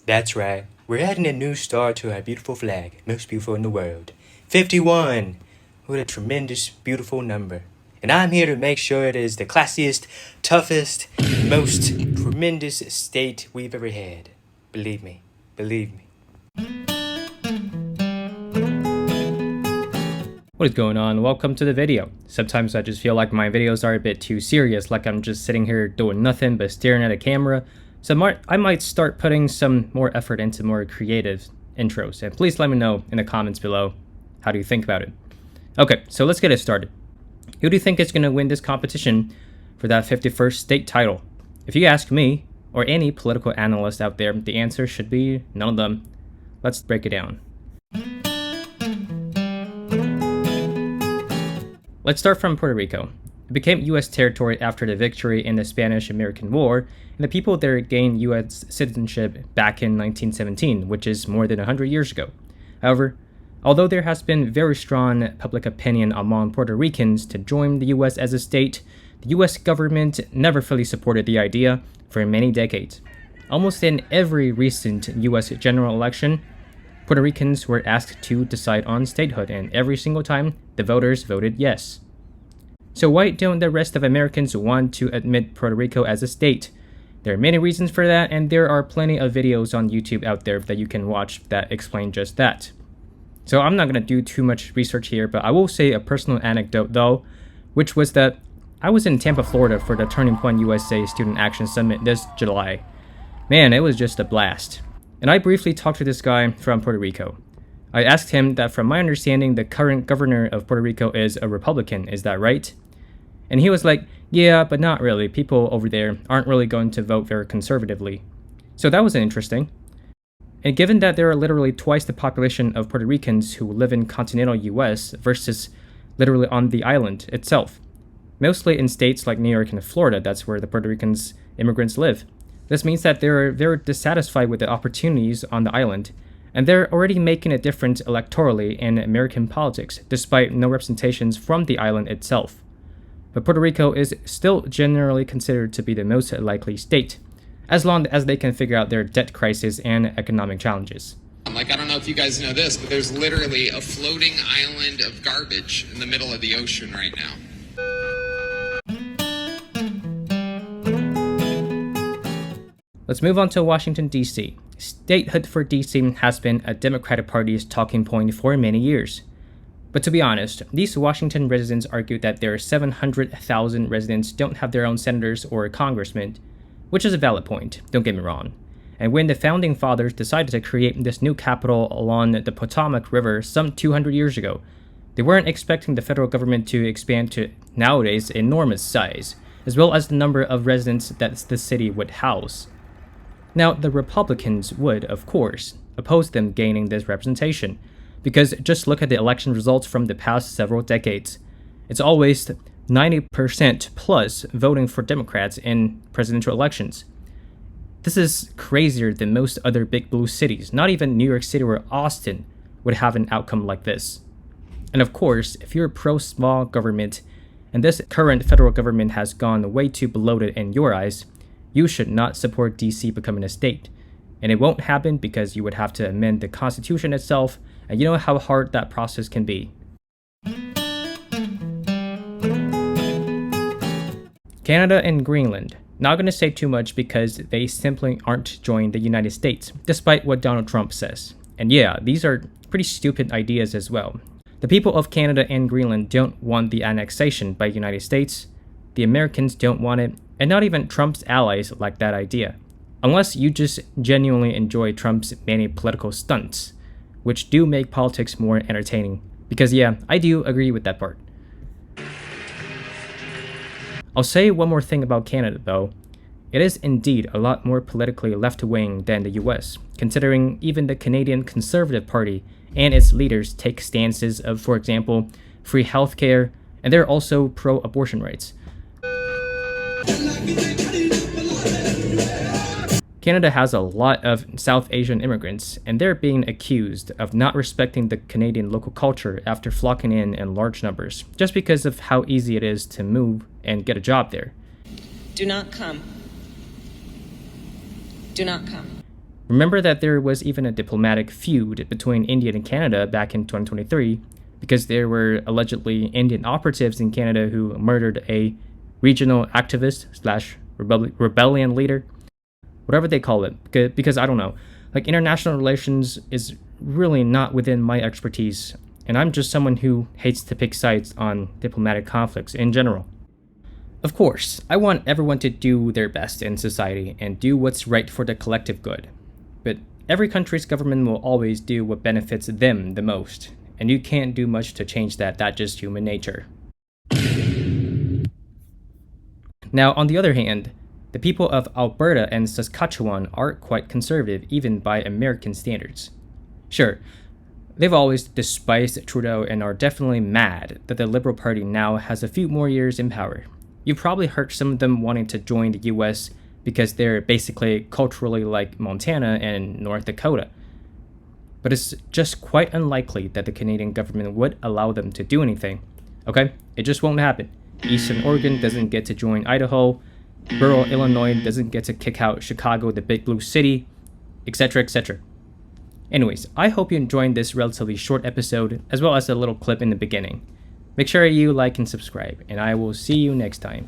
That's right. We're adding a new star to our beautiful flag, most beautiful in the world. 51! What a tremendous, beautiful number. And I'm here to make sure it is the classiest, toughest, most tremendous state we've ever had. Believe me. Believe me. What is going on? Welcome to the video. Sometimes I just feel like my videos are a bit too serious, like I'm just sitting here doing nothing but staring at a camera. So I might start putting some more effort into more creative intros, and please let me know in the comments below, how do you think about it? Okay, so let's get it started. Who do you think is going to win this competition for that 51st state title? If you ask me, or any political analyst out there, the answer should be none of them. Let's break it down. Let's start from Puerto Rico. It became U.S. territory after the victory in the Spanish-American War, and the people there gained U.S. citizenship back in 1917, which is more than 100 years ago. However, although there has been very strong public opinion among Puerto Ricans to join the U.S. as a state, the U.S. government never fully supported the idea for many decades. Almost in every recent U.S. general election, Puerto Ricans were asked to decide on statehood, and every single time, the voters voted yes. So why don't the rest of Americans want to admit Puerto Rico as a state? There are many reasons for that, and there are plenty of videos on YouTube out there that you can watch that explain just that. So I'm not going to do too much research here, but I will say a personal anecdote though, which was that I was in Tampa, Florida for the Turning Point USA Student Action Summit this July. Man, it was just a blast. And I briefly talked to this guy from Puerto Rico. I asked him that from my understanding, the current governor of Puerto Rico is a Republican, is that right? And he was like, yeah, but not really. People over there aren't really going to vote very conservatively. So that was interesting. And given that there are literally twice the population of Puerto Ricans who live in continental US versus literally on the island itself, mostly in states like New York and Florida, that's where the Puerto Ricans immigrants live. This means that they're very dissatisfied with the opportunities on the island, and they're already making a difference electorally in American politics, despite no representations from the island itself. But Puerto Rico is still generally considered to be the most likely state, as long as they can figure out their debt crisis and economic challenges. I don't know if you guys know this, but there's literally a floating island of garbage in the middle of the ocean right now. Let's move on to Washington, D.C. Statehood for D.C. has been a Democratic Party's talking point for many years. But to be honest, these Washington residents argue that their 700,000 residents don't have their own senators or congressmen, which is a valid point, don't get me wrong. And when the Founding Fathers decided to create this new capital along the Potomac River some 200 years ago, they weren't expecting the federal government to expand to nowadays enormous size, as well as the number of residents that the city would house. Now, the Republicans would, of course, oppose them gaining this representation, because just look at the election results from the past several decades. It's always 90% plus voting for Democrats in presidential elections. This is crazier than most other big blue cities. Not even New York City or Austin would have an outcome like this. And of course, if you're pro-small government, and this current federal government has gone way too bloated in your eyes, you should not support DC becoming a state. And it won't happen because you would have to amend the Constitution itself, and you know how hard that process can be. Canada and Greenland. Not going to say too much because they simply aren't joining the United States, despite what Donald Trump says. And yeah, these are pretty stupid ideas as well. The people of Canada and Greenland don't want the annexation by the United States. The Americans don't want it, and not even Trump's allies like that idea. Unless you just genuinely enjoy Trump's many political stunts, which do make politics more entertaining. Because yeah, I do agree with that part. I'll say one more thing about Canada though. It is indeed a lot more politically left-wing than the US, considering even the Canadian Conservative Party and its leaders take stances of, for example, free healthcare, and they're also pro-abortion rights. Canada has a lot of South Asian immigrants, and they're being accused of not respecting the Canadian local culture after flocking in large numbers, just because of how easy it is to move and get a job there. Do not come. Do not come. Remember that there was even a diplomatic feud between India and Canada back in 2023 because there were allegedly Indian operatives in Canada who murdered a regional activist slash rebellion leader, whatever they call it, because I don't know. Like, international relations is really not within my expertise, and I'm just someone who hates to pick sides on diplomatic conflicts in general. Of course, I want everyone to do their best in society and do what's right for the collective good. But every country's government will always do what benefits them the most, and you can't do much to change that. That's just human nature. Now, on the other hand, the people of Alberta and Saskatchewan are quite conservative even by American standards. Sure, they've always despised Trudeau and are definitely mad that the Liberal Party now has a few more years in power. You've probably heard some of them wanting to join the US because they're basically culturally like Montana and North Dakota. But it's just quite unlikely that the Canadian government would allow them to do anything. Okay? It just won't happen. Eastern Oregon doesn't get to join Idaho, rural Illinois doesn't get to kick out Chicago, the big blue city, etc., etc. Anyways, I hope you enjoyed this relatively short episode, as well as a little clip in the beginning. Make sure you like and subscribe, and I will see you next time.